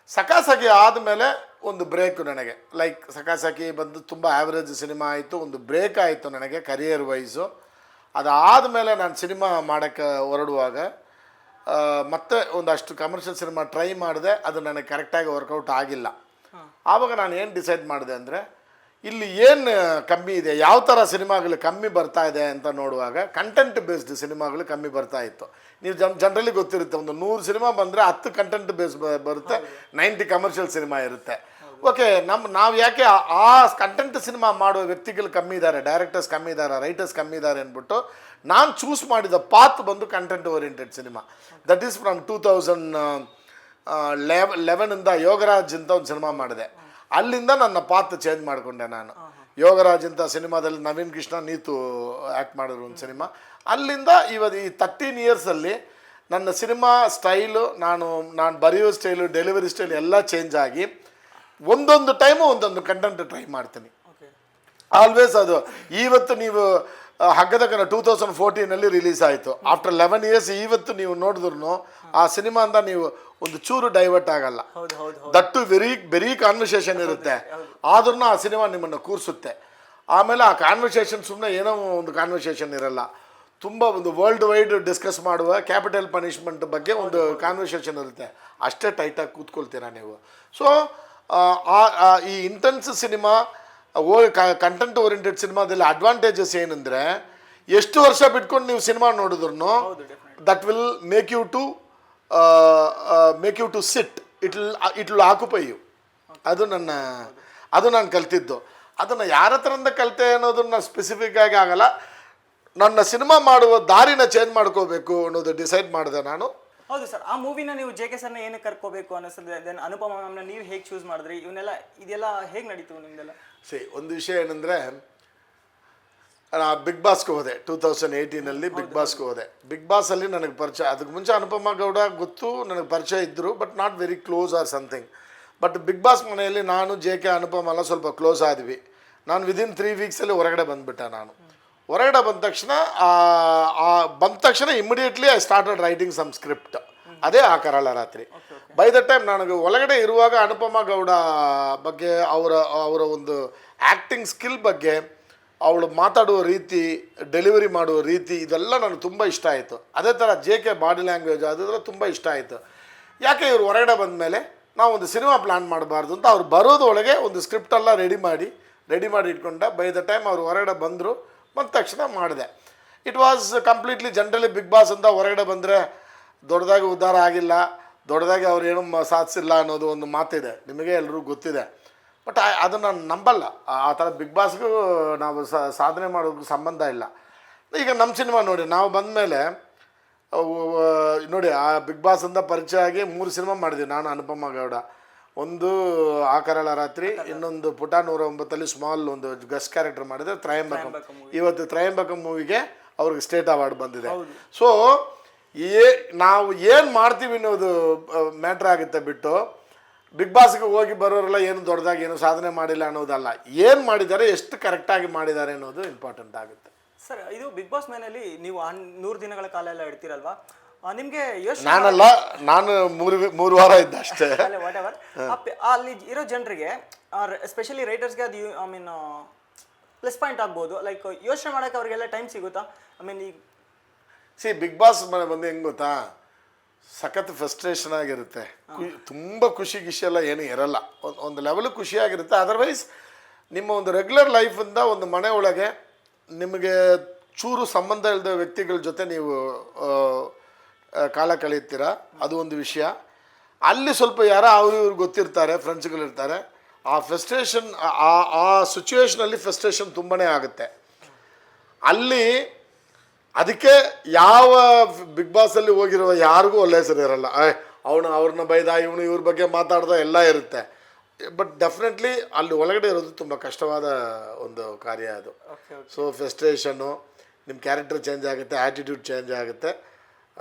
ಸಕಾಸಕಿ ಆದಮೇಲೆ ಒಂದು ಬ್ರೇಕು ನನಗೆ. ಲೈಕ್ ಸಕಾಸಕಿ ಬಂದು ತುಂಬ ಆ್ಯಾವ್ರೇಜ್ ಸಿನಿಮಾ ಆಯಿತು, ಒಂದು ಬ್ರೇಕ್ ಆಯಿತು ನನಗೆ ಕರಿಯರ್ ವೈಸು. ಅದಾದಮೇಲೆ ನಾನು ಸಿನಿಮಾ ಮಾಡೋಕ್ಕೆ ಹೊರಡುವಾಗ ಮತ್ತೆ ಒಂದಷ್ಟು ಕಮರ್ಷಿಯಲ್ ಸಿನಿಮಾ ಟ್ರೈ ಮಾಡಿದೆ. ಅದು ನನಗೆ ಕರೆಕ್ಟಾಗಿ ವರ್ಕೌಟ್ ಆಗಿಲ್ಲ. ಆವಾಗ ನಾನು ಏನು ಡಿಸೈಡ್ ಮಾಡಿದೆ ಅಂದರೆ, ಇಲ್ಲಿ ಏನು ಕಮ್ಮಿ ಇದೆ, ಯಾವ ಥರ ಸಿನಿಮಾಗಳು ಕಮ್ಮಿ ಬರ್ತಾ ಇದೆ ಅಂತ ನೋಡುವಾಗ ಕಂಟೆಂಟ್ ಬೇಸ್ಡ್ ಸಿನಿಮಾಗಳು ಕಮ್ಮಿ ಬರ್ತಾ ಇತ್ತು. ನೀವು ಜನರಲಿ ಗೊತ್ತಿರುತ್ತೆ, ಒಂದು 100 ಸಿನಿಮಾ ಬಂದರೆ 10 ಕಂಟೆಂಟ್ ಬೇಸ್ ಬರುತ್ತೆ, 90 ಕಮರ್ಷಿಯಲ್ ಸಿನಿಮಾ ಇರುತ್ತೆ. ಓಕೆ ನಾವು ಯಾಕೆ ಆ ಕಂಟೆಂಟ್ ಸಿನಿಮಾ ಮಾಡುವ ವ್ಯಕ್ತಿಗಳು ಕಮ್ಮಿ ಇದ್ದಾರೆ, ಡೈರೆಕ್ಟರ್ಸ್ ಕಮ್ಮಿ ಇದ್ದಾರೆ, ರೈಟರ್ಸ್ ಕಮ್ಮಿ ಇದ್ದಾರೆ ಅಂದ್ಬಿಟ್ಟು ನಾನು ಚೂಸ್ ಮಾಡಿದ ಪಾತ್ ಬಂದು content oriented cinema. That is from 2011 Yogaraj ಅಂತ ಒಂದು ಸಿನಿಮಾ ಮಾಡಿದೆ. ಅಲ್ಲಿಂದ ನನ್ನ ಪಾತ್ ಚೇಂಜ್ ಮಾಡಿಕೊಂಡೆ ನಾನು. ಯೋಗರಾಜ್ ಅಂತ ಸಿನಿಮಾದಲ್ಲಿ ನವೀನ್ ಕೃಷ್ಣ ನೀತು ಆ್ಯಕ್ಟ್ ಮಾಡಿದ್ರು ಒಂದು ಸಿನಿಮಾ. ಅಲ್ಲಿಂದ ಇವತ್ತು ಈ 13 ಇಯರ್ಸಲ್ಲಿ ನನ್ನ ಸಿನಿಮಾ ಸ್ಟೈಲು, ನಾನು ಬರೆಯೋ ಸ್ಟೈಲು, ಡೆಲಿವರಿ ಸ್ಟೈಲ್ ಎಲ್ಲ ಚೇಂಜ್ ಆಗಿ ಒಂದೊಂದು ಟೈಮು ಒಂದೊಂದು ಕಂಟೆಂಟ್ ಟ್ರೈ ಮಾಡ್ತೀನಿ. ಆಲ್ವೇಸ್ ಅದು ಇವತ್ತು ನೀವು ಹಗ್ಗದ ಕನ 2014 ರಿಲೀಸ್ ಆಯಿತು. ಆಫ್ಟರ್ 11 ಇಯರ್ಸ್ ಇವತ್ತು ನೀವು ನೋಡಿದ್ರು ಆ ಸಿನಿಮಾಯಿಂದ ನೀವು ಒಂದು ಚೂರು ಡೈವರ್ಟ್ ಆಗಲ್ಲ. ದಟ್ಟು ವೆರಿ ಕಾನ್ವರ್ಸೇಷನ್ ಇರುತ್ತೆ, ಆದ್ರೂ ಆ ಸಿನಿಮಾ ನಿಮ್ಮನ್ನು ಕೂರಿಸುತ್ತೆ. ಆಮೇಲೆ ಆ ಕಾನ್ವರ್ಸೇಷನ್ ಸುಮ್ಮನೆ ಏನೋ ಒಂದು ಕಾನ್ವರ್ಸೇಷನ್ ಇರಲ್ಲ, ತುಂಬ ಒಂದು ವರ್ಲ್ಡ್ ವೈಡ್ ಡಿಸ್ಕಸ್ ಮಾಡುವ ಕ್ಯಾಪಿಟಲ್ ಪನಿಷ್ಮೆಂಟ್ ಬಗ್ಗೆ ಒಂದು ಕಾನ್ವರ್ಸೇಷನ್ ಇರುತ್ತೆ. ಅಷ್ಟೇ ಟೈಟಾಗಿ ಕೂತ್ಕೊಳ್ತೀರಾ ನೀವು. ಸೊ ಈ ಇಂಟೆನ್ಸ್ ಸಿನಿಮಾ ಕಂಟೆಂಟ್ ಓರಿಯೆಂಟೆಡ್ ಸಿನಿಮಾದಲ್ಲಿ ಅಡ್ವಾಂಟೇಜಸ್ ಏನಂದರೆ, ಎಷ್ಟು ವರ್ಷ ಬಿಟ್ಕೊಂಡು ನೀವು ಸಿನಿಮಾ ನೋಡಿದ್ರು that will make you to sit, it will occupy you. ಅದು ನಾನು ಕಲ್ತಿದ್ದು. ಅದನ್ನು ಯಾರ ಹತ್ರಿಂದ ಕಲಿತೆ ಅನ್ನೋದನ್ನ ಸ್ಪೆಸಿಫಿಕ್ ಆಗಿ ಆಗಲ್ಲ. ನನ್ನ ಸಿನಿಮಾ ಮಾಡುವ ದಾರಿನ ಚೇಂಜ್ ಮಾಡ್ಕೋಬೇಕು ಅನ್ನೋದು ಡಿಸೈಡ್ ಮಾಡಿದೆ ನಾನು. ಹೌದು ಸರ್, ಆ ಮೂವಿನ ನೀವು ಜೆ ಕೆ ಸರ್ನ ಏನಕ್ಕೆ ಕರ್ಕೋಬೇಕು ಅನ್ನಿಸ್ತದೆ, ದೆನ್ ಅನುಪಮ ಮ್ಯಾಮ್ನ ನೀವು ಹೇಗೆ ಚೂಸ್ ಮಾಡಿದ್ರಿ, ಇದೆಲ್ಲ ಹೇಗೆ ನಡೀತು ನಿಮ್ದೆಲ್ಲ? ಒಂದು ವಿಷಯ ಏನಂದರೆ, ಬಿಗ್ ಬಾಸ್ಗೆ ಹೋದೆ 2018 ಬಿಗ್ ಬಾಸ್ಗೆ ಹೋದೆ. ಬಿಗ್ ಬಾಸಲ್ಲಿ ನನಗೆ ಪರಿಚಯ, ಅದಕ್ಕೆ ಮುಂಚೆ ಅನುಪಮ ಗೌಡ ಗೊತ್ತು, ನನಗೆ ಪರಿಚಯ ಇದ್ದರು, but not very close or something. But Bigg Boss ಮನೆಯಲ್ಲಿ ನಾನು ಜೆ ಕೆ ಅನುಪಮ ಎಲ್ಲ ಸ್ವಲ್ಪ ಕ್ಲೋಸ್ ಆದ್ವಿ. ನಾನು ವಿದಿನ್ 3 ವೀಕ್ಸಲ್ಲಿ ಹೊರಗಡೆ ಬಂದುಬಿಟ್ಟೆ. ನಾನು ಹೊರಗಡೆ ಬಂದ ತಕ್ಷಣ immediately I started writing some script. ಅದೇ ಆ ಕರಾಳ ರಾತ್ರಿ. ಬೈ ದ ಟೈಮ್ ನನಗೆ ಒಳಗಡೆ ಇರುವಾಗ ಅನುಪಮ ಗೌಡ ಬಗ್ಗೆ, ಅವರ ಒಂದು ಆ್ಯಕ್ಟಿಂಗ್ ಸ್ಕಿಲ್ ಬಗ್ಗೆ, ಅವಳು ಮಾತಾಡುವ ರೀತಿ, ಡೆಲಿವರಿ ಮಾಡುವ ರೀತಿ, ಇದೆಲ್ಲ ನನಗೆ ತುಂಬ ಇಷ್ಟ ಆಯಿತು. ಅದೇ ಥರ ಜೆ ಕೆ ಬಾಡಿ ಲ್ಯಾಂಗ್ವೇಜ್ ಅದೆಲ್ಲ ತುಂಬ ಇಷ್ಟ ಆಯಿತು. ಯಾಕೆ ಇವರು ಹೊರಗಡೆ ಬಂದ ಮೇಲೆ ನಾವು ಒಂದು ಸಿನಿಮಾ ಪ್ಲ್ಯಾನ್ ಮಾಡಬಾರ್ದು ಅಂತ ಅವ್ರು ಬರೋದೊಳಗೆ ಒಂದು ಸ್ಕ್ರಿಪ್ಟೆಲ್ಲ ರೆಡಿ ಮಾಡಿ ಇಟ್ಕೊಂಡೆ. ಬೈ ದ ಟೈಮ್ ಅವರು ಹೊರಗಡೆ ಬಂದ ತಕ್ಷಣ ಮಾಡಿದೆ. It was completely generally Bigg Boss ಅಂತ ಹೊರಗಡೆ ಬಂದರೆ ದೊಡ್ಡದಾಗಿ ಉದ್ಧಾರ ಆಗಿಲ್ಲ, ದೊಡ್ಡದಾಗಿ ಅವ್ರು ಏನೂ ಸಾಧಿಸಿಲ್ಲ ಅನ್ನೋದು ಒಂದು ಮಾತಿದೆ, ನಿಮಗೆ ಎಲ್ರಿಗೂ ಗೊತ್ತಿದೆ. ಬಟ್ ಅದನ್ನು ನಾನು ನಂಬಲ್ಲ. ಆ ಥರ ಬಿಗ್ ಬಾಸ್ಗೂ ನಾವು ಸಾಧನೆ ಮಾಡೋದಕ್ಕೂ ಸಂಬಂಧ ಇಲ್ಲ. ಈಗ ನಮ್ಮ ಸಿನಿಮಾ ನೋಡಿ, ನಾವು ಬಂದಮೇಲೆ ನೋಡಿ, ಆ ಬಿಗ್ ಬಾಸ್ ಅಂತ ಪರಿಚಯ ಆಗಿ 3 ಸಿನಿಮಾ ಮಾಡಿದ್ವಿ ನಾನು ಅನುಪಮ ಗೌಡ. ಒಂದು ಆ ಕರಾಳ ರಾತ್ರಿ, ಇನ್ನೊಂದು ಪುಟ 109 ಸ್ಮಾಲ್ ಒಂದು ಗೆಸ್ಟ್ ಕ್ಯಾರೆಕ್ಟರ್ ಮಾಡಿದ್ರೆ ತ್ರಯಂಬಕಂ. ಇವತ್ತು ತ್ರಯಂಬಕಂ ಮೂವಿಗೆ ಅವ್ರಿಗೆ ಸ್ಟೇಟ್ ಅವಾರ್ಡ್ ಬಂದಿದೆ. ಸೊ ನಾವು ಏನು ಮಾಡ್ತೀವಿ ಅನ್ನೋದು ಮ್ಯಾಟ್ರ್ ಆಗುತ್ತೆ ಬಿಟ್ಟು, ಬಿಗ್ ಬಾಸ್ಗೆ ಹೋಗಿ ಬರೋರೆಲ್ಲ ಏನು ದೊಡ್ಡದಾಗಿ ಏನು ಸಾಧನೆ ಮಾಡಿಲ್ಲ ಅನ್ನೋದಲ್ಲ, ಏನು ಮಾಡಿದ್ದಾರೆ, ಎಷ್ಟು ಕರೆಕ್ಟಾಗಿ ಮಾಡಿದ್ದಾರೆ ಅನ್ನೋದು ಇಂಪಾರ್ಟೆಂಟ್ ಆಗುತ್ತೆ. ಸರ್, ಇದು ಬಿಗ್ ಬಾಸ್ ಮನೆಯಲ್ಲಿ ನೀವು 100 ದಿನಗಳ ಕಾಲ ಎಲ್ಲ ಇಡ್ತೀರಲ್ವಾ, ನಿಮಗೆ ನಾನು 3 ವಾರ ಇದ್ದೆ ಅಷ್ಟೇ. ವಾಟ್ ಎವರ್, ಅಲ್ಲಿ ಇರೋ ಜನರಿಗೆ, ಎಸ್ಪೆಷಲಿ ರೈಟರ್ಸ್ಗೆ ಅದು ಐ ಮೀನ್ ಪ್ಲಸ್ ಪಾಯಿಂಟ್ ಆಗ್ಬೋದು. ಲೈಕ್ ಯೋಚನೆ ಮಾಡೋಕ್ಕೆ ಅವರಿಗೆಲ್ಲ ಟೈಮ್ ಸಿಗುತ್ತಾ? ಐ ಮೀನ್ ಈಗ ಬಿಗ್ ಬಾಸ್ ಮನೆ ಬಂದು ಹೆಂಗೆ ಗೊತ್ತಾ, ಸಖತ್ ಫ್ರಸ್ಟ್ರೇಷನ್ ಆಗಿರುತ್ತೆ. ತುಂಬ ಖುಷಿ ಎಲ್ಲ ಏನೂ ಇರಲ್ಲ, ಒಂದು ಲೆವೆಲ್ ಖುಷಿಯಾಗಿರುತ್ತೆ. ಅದರ್ವೈಸ್ ನಿಮ್ಮ ಒಂದು ರೆಗ್ಯುಲರ್ ಲೈಫಿಂದ ಒಂದು ಮನೆ ಒಳಗೆ ನಿಮಗೆ ಚೂರು ಸಂಬಂಧ ಇಲ್ಲದ ವ್ಯಕ್ತಿಗಳ ಜೊತೆ ನೀವು ಕಾಲ ಕಳೆಯುತ್ತೀರ, ಅದು ಒಂದು ವಿಷಯ. ಅಲ್ಲಿ ಸ್ವಲ್ಪ ಅವ್ರು ಇವ್ರು ಗೊತ್ತಿರ್ತಾರೆ, ಫ್ರೆಂಡ್ಸ್ಗಳಿರ್ತಾರೆ. ಆ ಫ್ರಸ್ಟ್ರೇಷನ್, ಆ ಸಿಚುವೇಷನಲ್ಲಿ ಫ್ರಸ್ಟ್ರೇಷನ್ ತುಂಬಾ ಆಗುತ್ತೆ ಅಲ್ಲಿ. ಅದಕ್ಕೆ ಯಾವ ಬಿಗ್ ಬಾಸಲ್ಲಿ ಹೋಗಿರೋ ಯಾರಿಗೂ ಒಳ್ಳೆ ಹೆಸರು ಇರಲ್ಲ. ಅವ್ರನ್ನ ಬೈದ, ಇವ್ರ ಬಗ್ಗೆ ಮಾತಾಡ್ದ ಎಲ್ಲ ಇರುತ್ತೆ. ಬಟ್ ಡೆಫಿನೆಟ್ಲಿ ಅಲ್ಲಿ ಒಳಗಡೆ ಇರೋದು ತುಂಬ ಕಷ್ಟವಾದ ಒಂದು ಕಾರ್ಯ ಅದು. ಸೊ ಫ್ರಸ್ಟ್ರೇಷನ್ನು, ನಿಮ್ಮ ಕ್ಯಾರೆಕ್ಟರ್ ಚೇಂಜ್ ಆಗುತ್ತೆ, ಆ್ಯಟಿಟ್ಯೂಡ್ ಚೇಂಜ್ ಆಗುತ್ತೆ.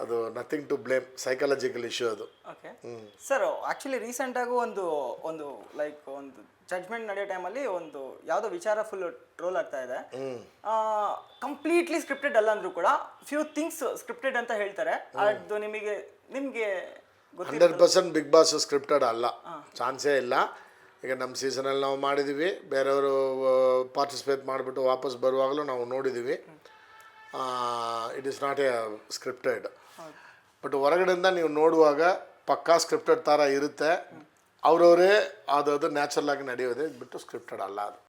ಅದು nothing to blame, psychological issue ಅದು. ಓಕೆ ಸರ್, ಆ್ಯಕ್ಚುಲಿ ರೀಸೆಂಟಾಗೂ ಒಂದು ಲೈಕ್ ಒಂದು ಜಡ್ಜ್ಮೆಂಟ್ ನಡೆಯೋ ಟೈಮಲ್ಲಿ ಒಂದು ಯಾವುದೋ ವಿಚಾರ ಫುಲ್ ಟ್ರೋಲ್ ಆಗ್ತಾ ಇದೆ. ಕಂಪ್ಲೀಟ್ಲಿ ಸ್ಕ್ರಿಪ್ಟೆಡ್ ಅಲ್ಲ ಅಂದರೂ ಕೂಡ ಫ್ಯೂ ಥಿಂಗ್ಸ್ ಸ್ಕ್ರಿಪ್ಟೆಡ್ ಅಂತ ಹೇಳ್ತಾರೆ. ಅದು ನಿಮಗೆ 100% ಬಿಗ್ ಬಾಸ್ ಸ್ಕ್ರಿಪ್ಟೆಡ್ ಅಲ್ಲ, ಚಾನ್ಸೇ ಇಲ್ಲ. ಈಗ ನಮ್ಮ ಸೀಸನಲ್ಲಿ ನಾವು ಮಾಡಿದ್ದೀವಿ, ಬೇರೆಯವರು ಪಾರ್ಟಿಸಿಪೇಟ್ ಮಾಡಿಬಿಟ್ಟು ವಾಪಸ್ ಬರುವಾಗಲೂ ನಾವು ನೋಡಿದ್ದೀವಿ. It is not a scripted. But ಹೊರಗಡೆಯಿಂದ ನೀವು ನೋಡುವಾಗ ಪಕ್ಕಾ ಸ್ಕ್ರಿಪ್ಟೆಡ್ ಥರ ಇರುತ್ತೆ. ಅವರವರೇ ಅದು ನ್ಯಾಚುರಲ್ ಆಗಿ ನಡೆಯೋದೇ ಬಿಟ್ಟು ಸ್ಕ್ರಿಪ್ಟೆಡ್ ಅಲ್ಲ ಅದು.